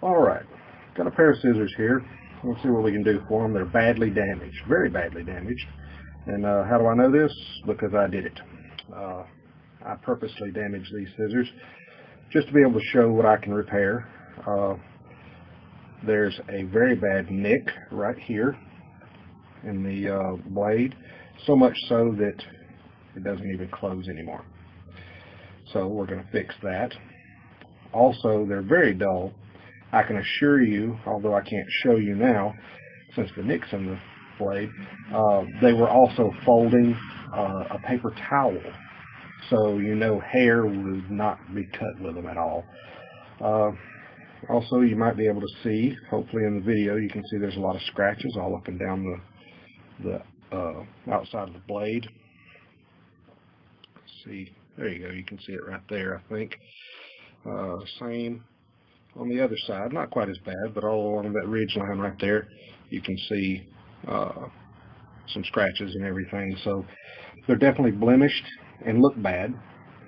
Alright, got a pair of scissors here. Let's see what we can do for them. They're badly damaged, very badly damaged. And how do I know this? Because I did it. I purposely damaged these scissors just to be able to show what I can repair. There's a very bad nick right here in the blade, so much so that it doesn't even close anymore. So we're going to fix that. Also, they're very dull. I can assure you, although I can't show you now since the nick's in the blade, they were also folding a paper towel, so you know hair would not be cut with them at all. Also, you might be able to see, hopefully in the video, you can see there's a lot of scratches all up and down the outside of the blade. Let's see, there you go, you can see it right there, I think. Same on the other side, not quite as bad, but all along that ridge line right there, you can see some scratches and everything. So they're definitely blemished and look bad,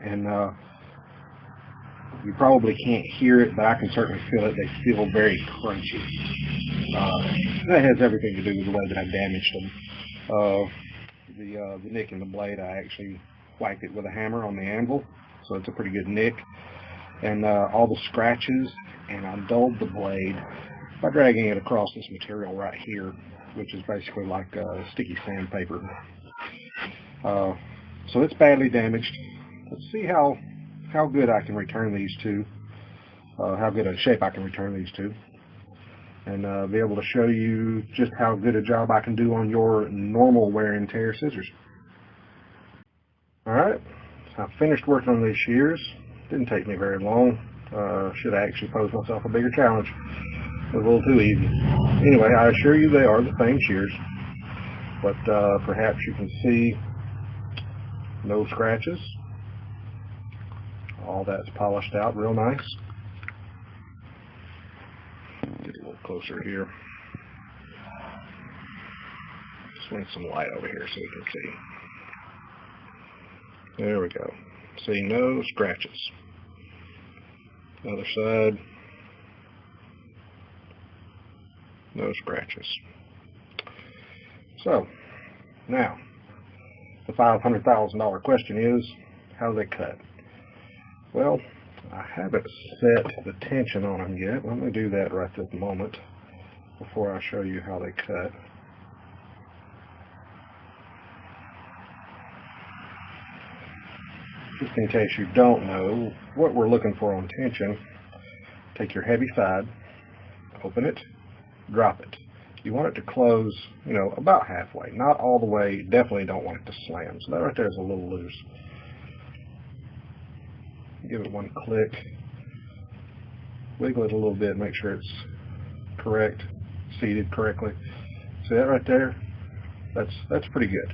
and you probably can't hear it, but I can certainly feel it. They feel very crunchy. That has everything to do with the way that I've damaged them. The nick in the blade, I actually whacked it with a hammer on the anvil, so it's a pretty good nick. And all the scratches, and I dulled the blade by dragging it across this material right here, which is basically like sticky sandpaper. So it's badly damaged. Let's see how good I can return these to, how good a shape I can return these to, and be able to show you just how good a job I can do on your normal wear and tear scissors. Alright, I finished working on these shears. Didn't take me very long. Should have actually posed myself a bigger challenge. It was a little too easy. Anyway, I assure you they are the same shears, but perhaps you can see no scratches. All that's polished out real nice. Get a little closer here. Swing some light over here so we can see. There we go. See, no scratches. Other side, no scratches. So, now, the $500,000 question is, how do they cut? Well, I haven't set the tension on them yet. Let me do that right this moment before I show you how they cut. Just in case you don't know, what we're looking for on tension, take your heavy side, open it, drop it. You want it to close, you know, about halfway, not all the way. Definitely don't want it to slam. So that right there is a little loose. Give it one click, wiggle it a little bit, make sure it's correct, seated correctly. See that right there? That's pretty good.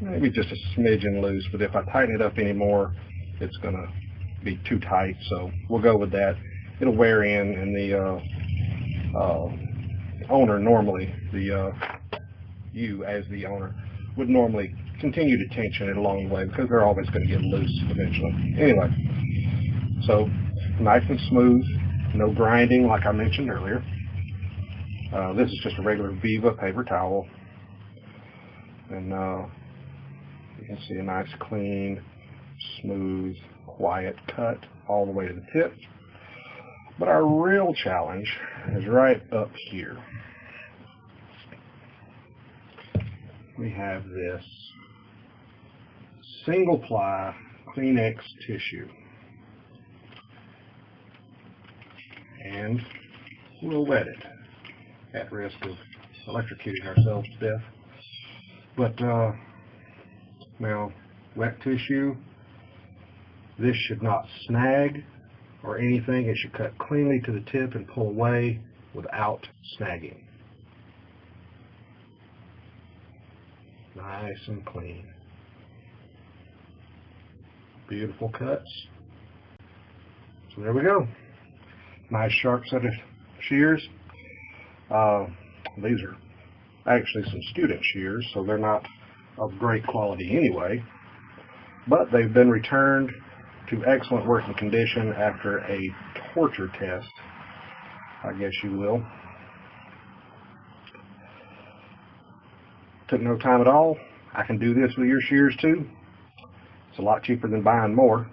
Maybe just a smidgen loose, but if I tighten it up anymore, it's going to be too tight, so we'll go with that. It'll wear in, and the owner normally, you as the owner, would normally continue to tension it along the way because they're always going to get loose eventually. Anyway, so nice and smooth, no grinding like I mentioned earlier. This is just a regular Viva paper towel, and you can see a nice, clean, smooth, quiet cut all the way to the tip. But our real challenge is right up here. We have this single ply Kleenex tissue. And we'll wet it at risk of electrocuting ourselves to death. But now, wet tissue, this should not snag or anything. It should cut cleanly to the tip and pull away without snagging. Nice and clean. Beautiful cuts. So there we go. Nice sharp set of shears. These are actually some student shears, so they're not of great quality anyway, but they've been returned to excellent working condition after a torture test I guess you will. Took no time at all. I can do this with your shears too. It's a lot cheaper than buying more.